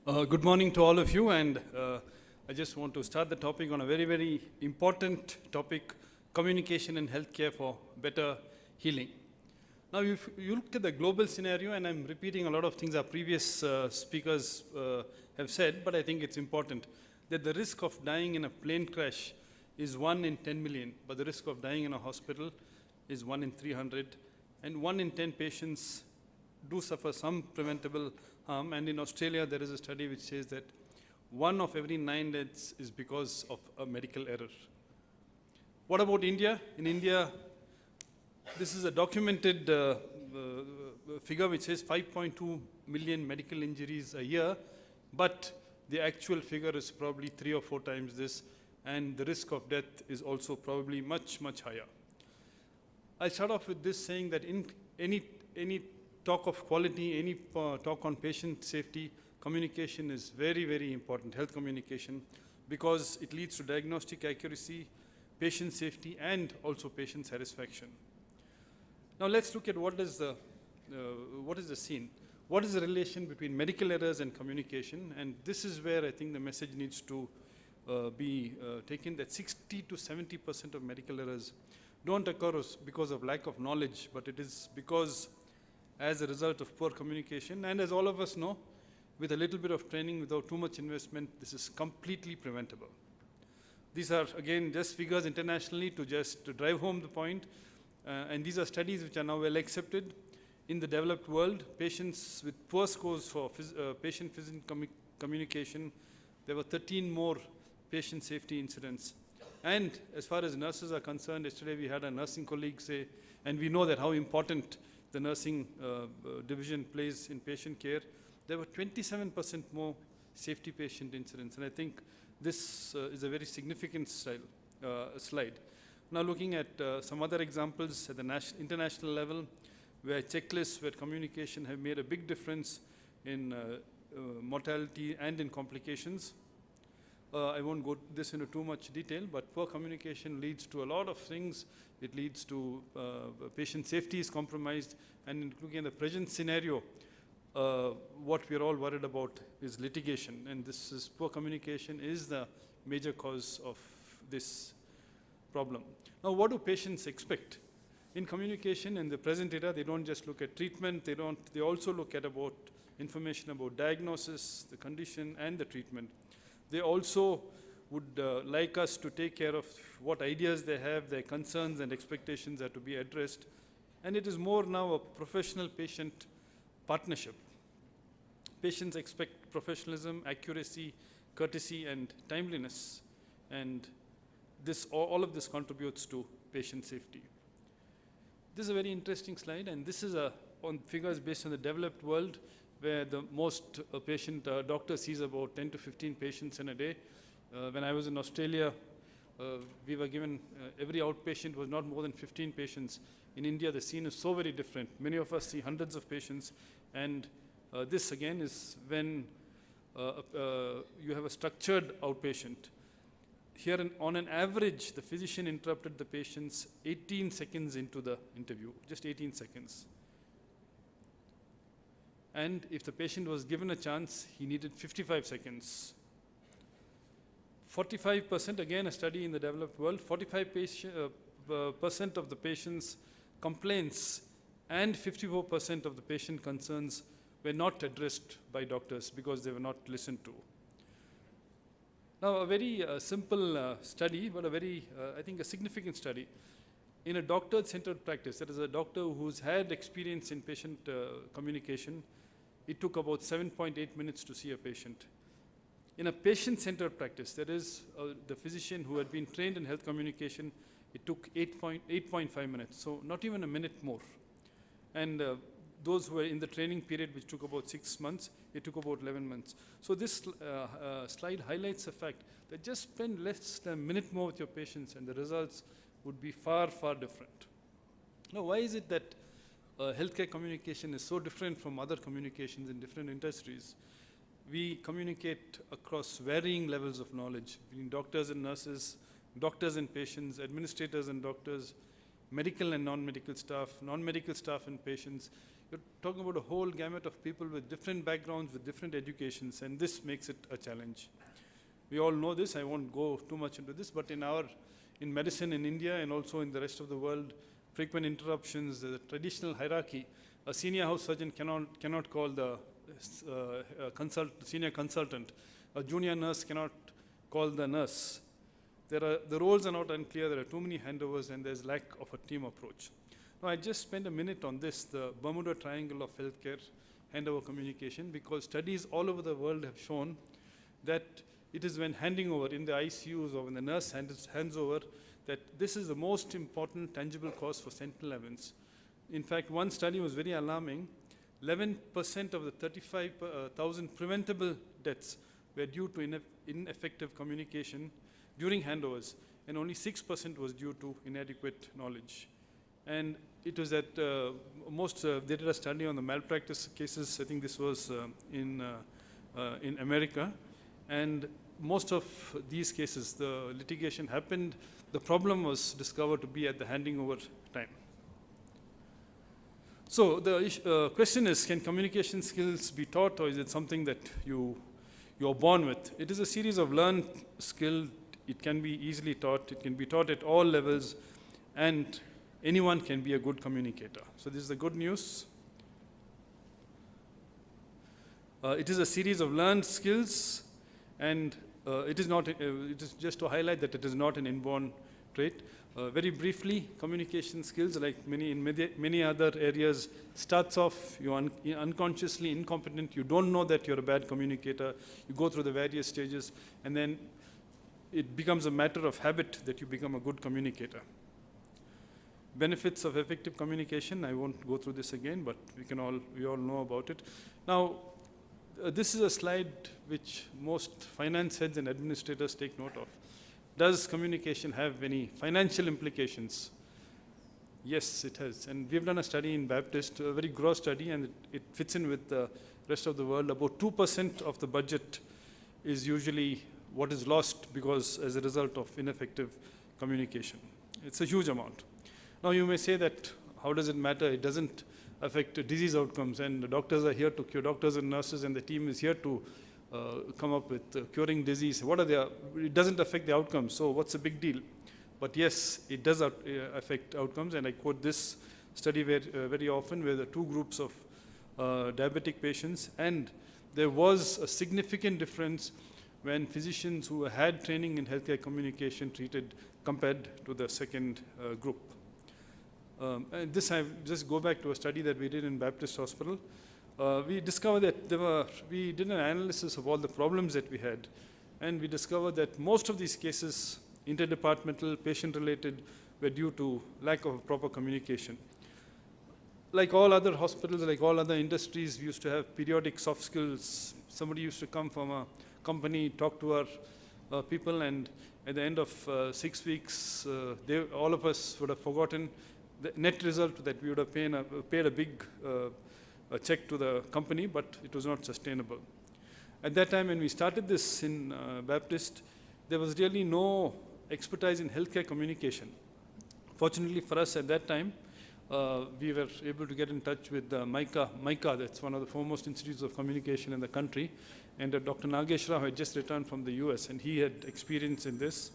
Good morning to all of you, and I just want to start the topic on a very, very important topic, communication in healthcare for better healing. Now, if you look at the global scenario, and I'm repeating a lot of things our previous speakers have said, but I think it's important, that the risk of dying in a plane crash is 1 in 10 million, but the risk of dying in a hospital is 1 in 300, and 1 in 10 patients do suffer some preventable harm. And in Australia, there is a study which says that 1 of every 9 deaths is because of a medical error. What about India? In India, this is a documented figure which says 5.2 million medical injuries a year, but the actual figure is probably 3 or 4 times this, and the risk of death is also probably much, much higher. I'll start off with this saying that in any talk of quality, any talk on patient safety, communication is very, very important, health communication, because it leads to diagnostic accuracy, patient safety, and also patient satisfaction. Now let's look at what is the scene. What is the relation between medical errors and communication? And this is where I think the message needs to be taken, that 60 to 70% of medical errors don't occur because of lack of knowledge, but it is because as a result of poor communication. And as all of us know, with a little bit of training, without too much investment, this is completely preventable. These are, again, just figures internationally to drive home the point. And these are studies which are now well accepted. In the developed world, patients with poor scores for patient-physician communication, there were 13 more patient safety incidents. And as far as nurses are concerned, yesterday we had a nursing colleague say, and we know that how important the nursing division plays in patient care, there were 27% more safety patient incidents. And I think this is a very significant slide. Now looking at some other examples at the international level, where checklists, where communication have made a big difference in mortality and in complications. I won't go this into too much detail, but poor communication leads to a lot of things. It leads to patient safety is compromised, and looking at the present scenario, what we're all worried about is litigation, and poor communication is the major cause of this problem. Now, what do patients expect? In communication in the present era, they don't just look at treatment, they also look at information about diagnosis, the condition, and the treatment. They also would like us to take care of what ideas they have, their concerns and expectations are to be addressed. And it is more now a professional-patient partnership. Patients expect professionalism, accuracy, courtesy, and timeliness. And all of this contributes to patient safety. This is a very interesting slide, and this is on figures based on the developed world, where the most doctor sees about 10 to 15 patients in a day. When I was in Australia, we were given, every outpatient was not more than 15 patients. In India, the scene is so very different. Many of us see hundreds of patients, and this again is when you have a structured outpatient. Here, on an average, the physician interrupted the patients 18 seconds into the interview, just 18 seconds. And if the patient was given a chance, he needed 55 seconds. 45%, again a study in the developed world, 45% of the patient's complaints and 54% of the patient concerns were not addressed by doctors because they were not listened to. Now, a very simple study, but a very, I think, a significant study. In a doctor-centered practice, that is a doctor who's had experience in patient communication, it took about 7.8 minutes to see a patient. In a patient-centered practice, that is the physician who had been trained in health communication, it took 8.5 minutes, so not even a minute more. And those who were in the training period, which took about 6 months, it took about 11 months. So this slide highlights the fact that just spend less than a minute more with your patients and the results would be far, far different. Now, why is it that healthcare communication is so different from other communications in different industries? We communicate across varying levels of knowledge between doctors and nurses, doctors and patients, administrators and doctors, medical and non-medical staff and patients. You're talking about a whole gamut of people with different backgrounds, with different educations, and this makes it a challenge. We all know this. I won't go too much into this, but in medicine in India and also in the rest of the world, frequent interruptions, the traditional hierarchy. A senior house surgeon cannot call the senior consultant. A junior nurse cannot call the nurse. The roles are not unclear. There are too many handovers, and there's lack of a team approach. Now, I just spent a minute on this, the Bermuda Triangle of healthcare handover communication, because studies all over the world have shown that it is when handing over in the ICUs or when the nurse hands over that this is the most important tangible cause for sentinel events. In fact, one study was very alarming. 11% of the 35,000 preventable deaths were due to ineffective communication during handovers, and only 6% was due to inadequate knowledge. And it was that they did a study on the malpractice cases. I think this was in America. And most of these cases, the litigation happened. The problem was discovered to be at the handing over time. So the question is, can communication skills be taught, or is it something that you're born with? It is a series of learned skills. It can be easily taught. It can be taught at all levels, and anyone can be a good communicator. So this is the good news. It is a series of learned skills, and it is just to highlight that it is not an inborn trait. Very briefly, communication skills, like many other areas, starts off you're unconsciously incompetent. You don't know that you're a bad communicator. You go through the various stages, and then it becomes a matter of habit that you become a good communicator. Benefits of effective communication, I won't go through this again, but we all know about it. Now, this is a slide which most finance heads and administrators take note of. Does communication have any financial implications? Yes, it has. And we've done a study in Baptist, a very gross study, and it fits in with the rest of the world. About 2% of the budget is usually what is lost because as a result of ineffective communication. It's a huge amount. Now you may say that, how does it matter? It doesn't affect disease outcomes, and the doctors are here to cure, doctors and nurses, and the team is here to come up with curing disease. It doesn't affect the outcomes, so what's the big deal? But yes, it does affect outcomes, and I quote this study very often, where there are two groups of diabetic patients, and there was a significant difference when physicians who had training in healthcare communication treated compared to the second group. And this I just go back to a study that we did in Baptist Hospital. We discovered that we did an analysis of all the problems that we had, and we discovered that most of these cases, interdepartmental, patient-related, were due to lack of proper communication. Like all other hospitals, like all other industries, we used to have periodic soft skills. Somebody used to come from a company, talk to our people, and at the end of 6 weeks, all of us would have forgotten the net result that we would have paid a big check to the company, but it was not sustainable. At that time, when we started this in Baptist, there was really no expertise in healthcare communication. Fortunately for us at that time, we were able to get in touch with MICA, that's one of the foremost institutes of communication in the country, and Dr. Nagesh Rao had just returned from the US, and he had experience in this.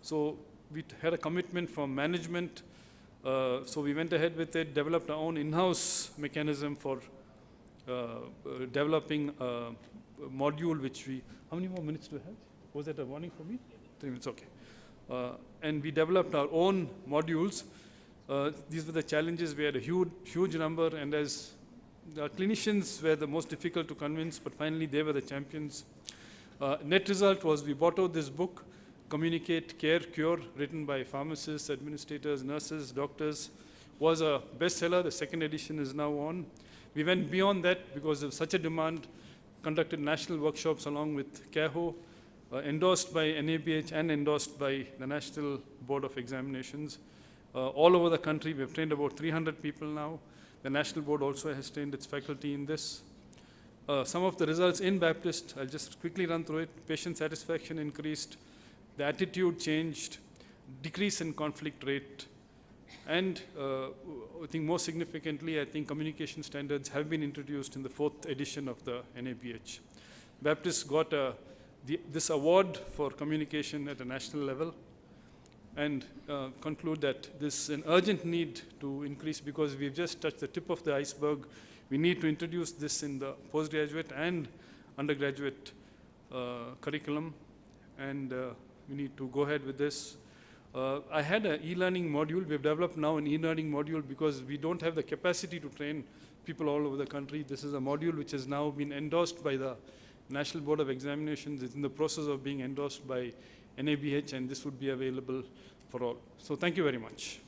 So we had a commitment from management. So we went ahead with it, developed our own in-house mechanism for developing a module which how many more minutes do we have? Was that a warning for me? 3 minutes, okay. And we developed our own modules. These were the challenges. We had a huge number, and as the clinicians were the most difficult to convince, but finally they were the champions. Net result was we bought out this book, Communicate, Care, Cure, written by pharmacists, administrators, nurses, doctors, was a bestseller. The second edition is now on. We went beyond that because of such a demand, conducted national workshops along with CAHO, endorsed by NABH and endorsed by the National Board of Examinations. All over the country, we have trained about 300 people now. The National Board also has trained its faculty in this. Some of the results in Baptist, I'll just quickly run through it. Patient satisfaction increased. The attitude changed, decrease in conflict rate, And I think more significantly, I think communication standards have been introduced in the 4th edition of the NABH. Baptists got this award for communication at a national level, and conclude that this is an urgent need to increase because we've just touched the tip of the iceberg. We need to introduce this in the postgraduate and undergraduate curriculum, and we need to go ahead with this. I had an e-learning module. We've developed now an e-learning module because we don't have the capacity to train people all over the country. This is a module which has now been endorsed by the National Board of Examinations. It's in the process of being endorsed by NABH, and this would be available for all. So thank you very much.